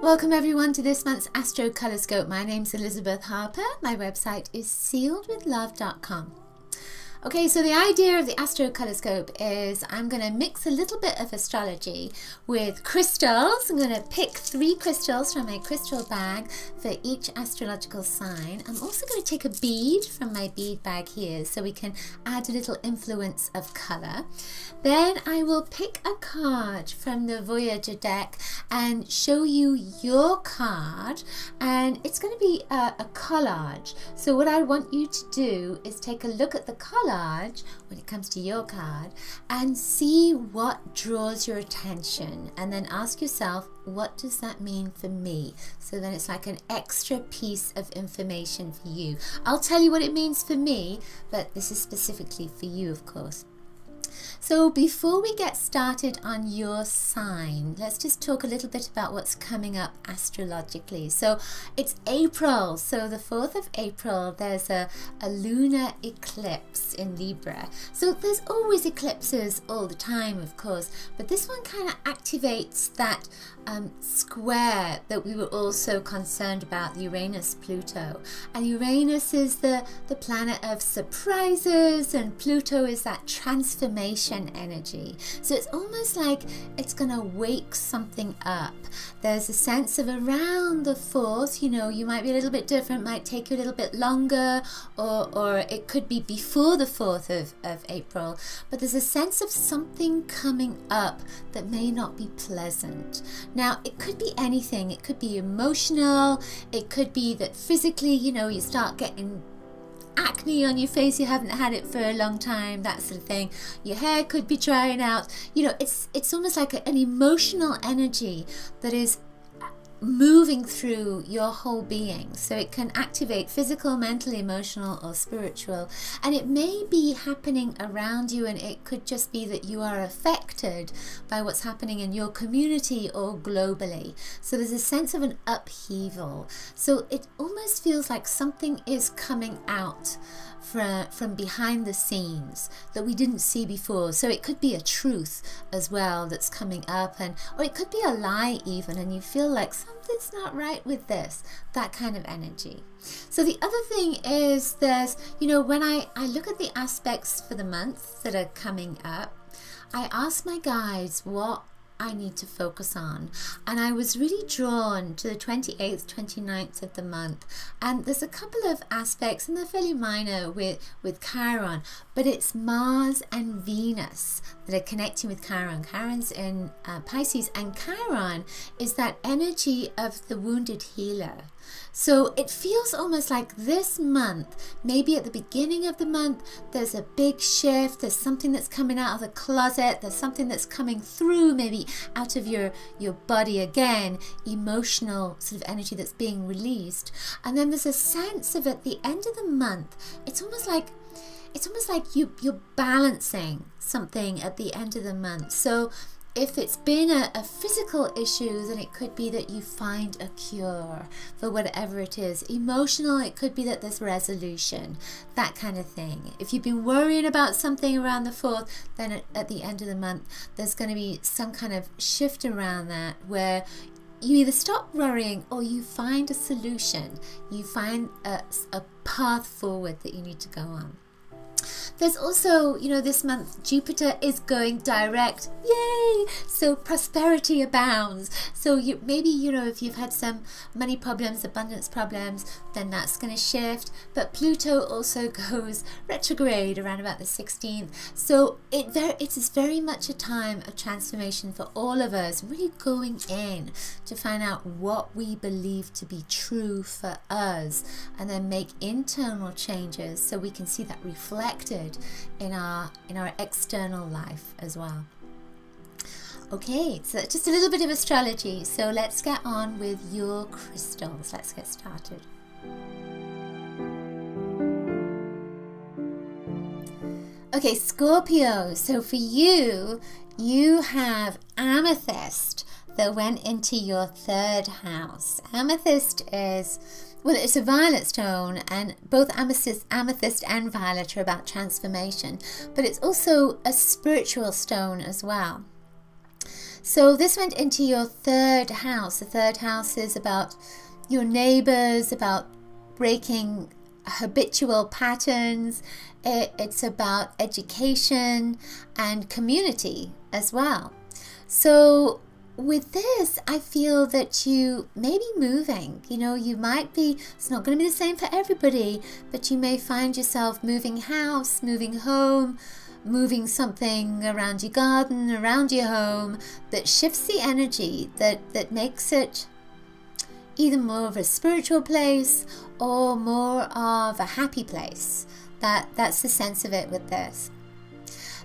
Welcome everyone to this month's Astrocolorscope. My name's Elizabeth Harper. My website is sealedwithlove.com. Okay, so the idea of the Astrocolorscope is I'm going to mix a little bit of astrology with crystals. I'm going to pick 3 crystals from my crystal bag for each astrological sign. I'm also going to take a bead from my bead bag here so we can add a little influence of color. Then I will pick a card from the Voyager deck and show you your card, and it's going to be a collage. So what I want you to do is take a look at the collage when it comes to your card and see what draws your attention, and then ask yourself, what does that mean for me? So then it's like an extra piece of information for you. I'll tell you what it means for me, but this is specifically for you, of course. So before we get started on your sign, let's just talk a little bit about what's coming up astrologically. So it's April, so the 4th of April, there's a lunar eclipse in Libra. So there's always eclipses all the time, of course, but this one kind of activates that square that we were all so concerned about, the Uranus-Pluto. And Uranus is the planet of surprises, and Pluto is that transformation energy. So it's almost like it's going to wake something up. There's a sense of around the 4th, you know, you might be a little bit different, might take you a little bit longer, or it could be before the 4th of April, but there's a sense of something coming up that may not be pleasant. Now, it could be anything. It could be emotional. It could be that physically, you know, you start getting acne on your face, you haven't had it for a long time, that sort of thing. Your hair could be drying out. You know, it's almost like an emotional energy that is moving through your whole being. So it can activate physical, mental, emotional, or spiritual, and it may be happening around you, and it could just be that you are affected by what's happening in your community or globally. So there's a sense of an upheaval. So it almost feels like something is coming out from behind the scenes that we didn't see before. So it could be a truth as well that's coming up, or it could be a lie even, and you feel like something's not right with this, that kind of energy. So the other thing is, there's, you know, when I look at the aspects for the month that are coming up, I ask my guides what I need to focus on, and I was really drawn to the 28th, 29th of the month, and there's a couple of aspects, and they're fairly minor with Chiron, but it's Mars and Venus that are connecting with Chiron. Chiron's in Pisces, and Chiron is that energy of the wounded healer. So it feels almost like this month, maybe at the beginning of the month, there's a big shift, there's something that's coming out of the closet, there's something that's coming through, maybe out of your body again, emotional sort of energy that's being released. And then there's a sense of, at the end of the month, it's almost like you're balancing something at the end of the month. So if it's been a physical issue, then it could be that you find a cure for whatever it is. Emotional, it could be that there's resolution, that kind of thing. If you've been worrying about something around the 4th, then at the end of the month, there's going to be some kind of shift around that, where you either stop worrying or you find a solution. You find a path forward that you need to go on. There's also, you know, this month Jupiter is going direct, yay! So prosperity abounds. So maybe, you know, if you've had some money problems, abundance problems, then that's going to shift. But Pluto also goes retrograde around about the 16th. So it is very much a time of transformation for all of us, really going in to find out what we believe to be true for us, and then make internal changes so we can see that reflected in our external life as well. Okay, so that's just a little bit of astrology. So let's get on with your crystals. Let's get started. Okay, Scorpio. So for you, you have amethyst that went into your 3rd house. Amethyst is, well, it's a violet stone, and both amethyst and violet are about transformation, but it's also a spiritual stone as well. So this went into your third house. The third house is about your neighbors, about breaking habitual patterns. It's about education and community as well. So with this, I feel that you may be moving. You know, you might be, it's not going to be the same for everybody, but you may find yourself moving house, moving home, moving something around your garden, around your home, that shifts the energy, that makes it either more of a spiritual place or more of a happy place. That's the sense of it with this.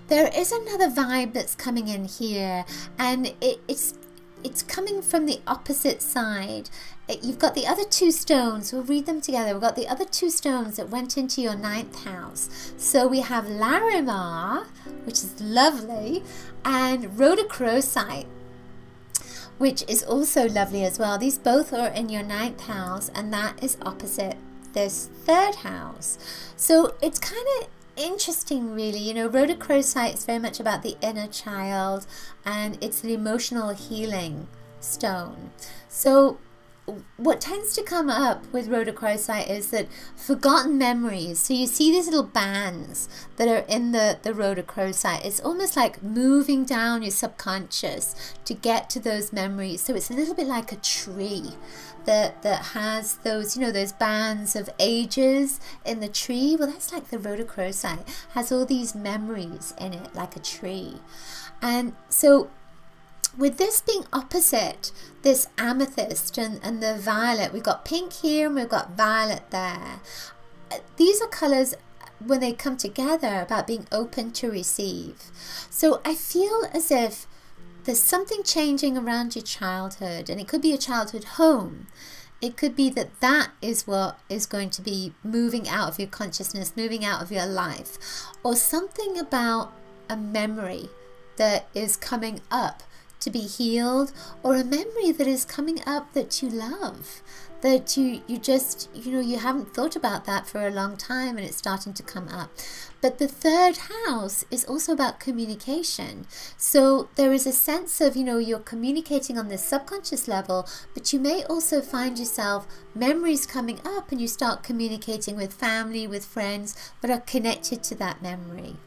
There is another vibe that's coming in here, and it's coming from the opposite side. You've got the other two stones. We'll read them together. We've got the other two stones that went into your 9th house. So we have Larimar, which is lovely, and Rhodochrosite, which is also lovely as well. These both are in your 9th house, and that is opposite this 3rd house. So it's kind of interesting, really. You know, Rhodochrosite is very much about the inner child, and it's an emotional healing stone. So what tends to come up with Rhodochrosite is that forgotten memories. So you see these little bands that are in the Rhodochrosite. It's almost like moving down your subconscious to get to those memories. So it's a little bit like a tree that has those, you know, those bands of ages in the tree. Well, that's like the Rhodochrosite. Has all these memories in it, like a tree. And so with this being opposite this amethyst and the violet, we've got pink here and we've got violet there. These are colors, when they come together, about being open to receive. So I feel as if there's something changing around your childhood, and it could be a childhood home. It could be that that is what is going to be moving out of your consciousness, moving out of your life, or something about a memory that is coming up to be healed, or a memory that is coming up that you love, that you just, you know, you haven't thought about that for a long time, and it's starting to come up. But the 3rd house is also about communication. So there is a sense of, you know, you're communicating on this subconscious level, but you may also find yourself memories coming up, and you start communicating with family, with friends, but are connected to that memory.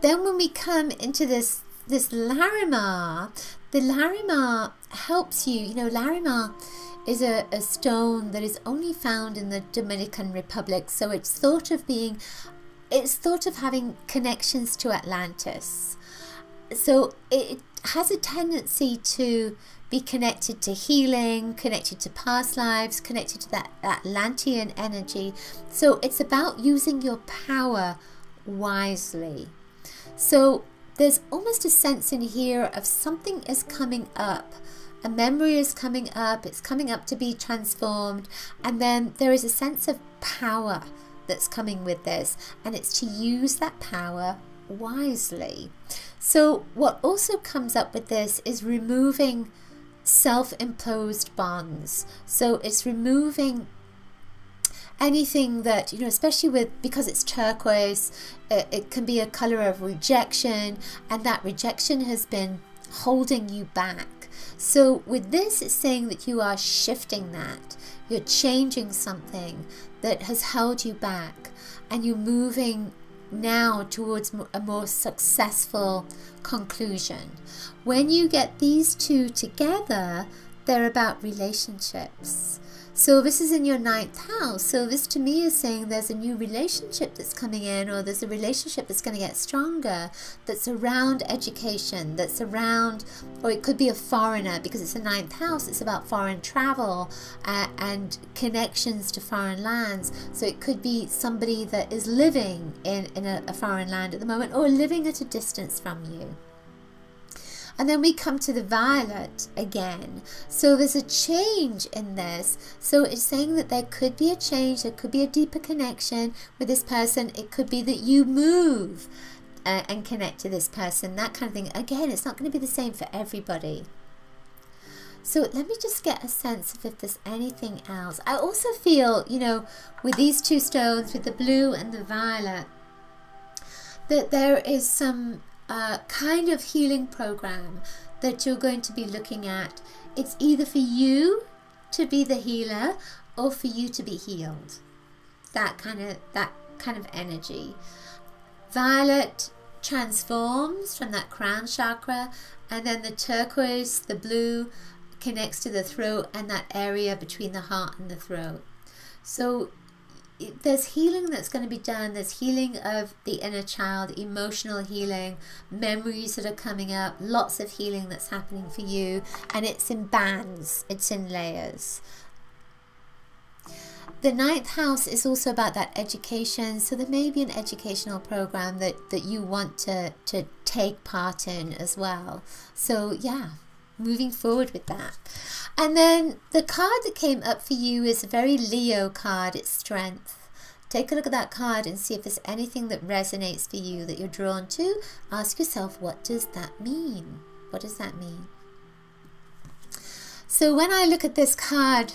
Then when we come into this Larimar, the Larimar helps you. You know, Larimar is a stone that is only found in the Dominican Republic, so it's thought of having connections to Atlantis. So it has a tendency to be connected to healing, connected to past lives, connected to that Atlantean energy. So it's about using your power wisely. So there's almost a sense in here of something is coming up. A memory is coming up. It's coming up to be transformed. And then there is a sense of power that's coming with this. And it's to use that power wisely. So what also comes up with this is removing self-imposed bonds. So it's removing anything that, you know, especially because it's turquoise, it can be a color of rejection, and that rejection has been holding you back. So with this, it's saying that you are shifting that. You're changing something that has held you back, and you're moving now towards a more successful conclusion. When you get these two together, they're about relationships. So this is in your 9th house. So this to me is saying there's a new relationship that's coming in, or there's a relationship that's going to get stronger, that's around education, that's around, or it could be a foreigner, because it's a 9th house. It's about foreign travel and connections to foreign lands. So it could be somebody that is living in a foreign land at the moment, or living at a distance from you. And then we come to the violet again. So there's a change in this. So it's saying that there could be a change, there could be a deeper connection with this person. It could be that you move and connect to this person, that kind of thing. Again, it's not going to be the same for everybody. So let me just get a sense of if there's anything else. I also feel, you know, with these two stones, with the blue and the violet, that there is some kind of healing program that you're going to be looking at. It's either for you to be the healer or for you to be healed. That kind of energy. Violet transforms from that crown chakra, and then the turquoise, the blue, connects to the throat and that area between the heart and the throat. So there's healing that's going to be done. There's healing of the inner child, emotional healing, memories that are coming up, lots of healing that's happening for you, and it's in bands, it's in layers. The 9th house is also about that education, so there may be an educational program that you want to take part in as well. So yeah, moving forward with that. And then the card that came up for you is a very Leo card. It's Strength. Take a look at that card and see if there's anything that resonates for you that you're drawn to. Ask yourself, what does that mean? What does that mean? So when I look at this card,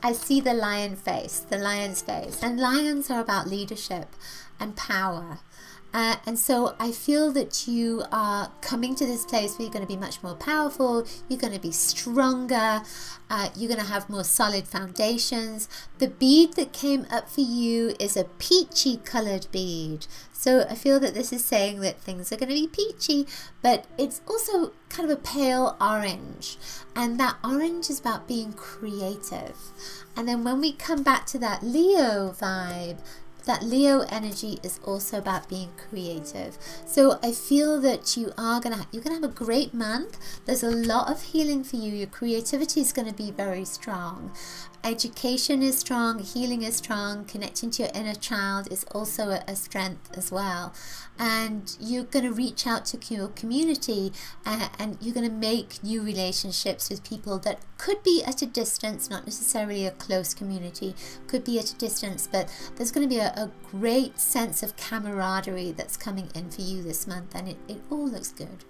I see the lion face, the lion's face. And lions are about leadership and power. And so I feel that you are coming to this place where you're going to be much more powerful, you're going to be stronger, you're going to have more solid foundations. The bead that came up for you is a peachy colored bead. So I feel that this is saying that things are going to be peachy, but it's also kind of a pale orange. And that orange is about being creative. And then when we come back to that Leo vibe, that Leo energy is also about being creative. So I feel that you're gonna have a great month. There's a lot of healing for you. Your creativity is going to be very strong. Education is strong, healing is strong, connecting to your inner child is also a strength as well. And you're going to reach out to your community, and you're going to make new relationships with people that could be at a distance, not necessarily a close community, could be at a distance, but there's going to be a great sense of camaraderie that's coming in for you this month, and it all looks good.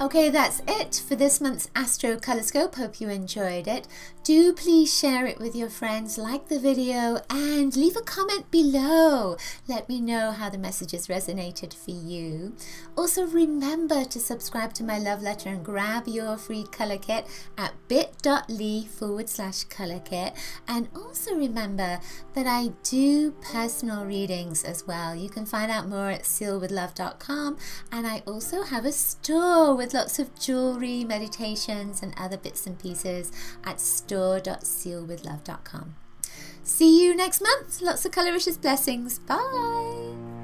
Okay, that's it for this month's Astrocolorscope. Hope you enjoyed it. Do please share it with your friends, like the video, and leave a comment below. Let me know how the messages resonated for you. Also, remember to subscribe to my love letter and grab your free color kit at bit.ly/color kit. And also remember that I do personal readings as well. You can find out more at sealedwithlove.com, and I also have a store with lots of jewelry, meditations, and other bits and pieces at store.sealedwithlove.com. See you next month. Lots of coloricious blessings. Bye.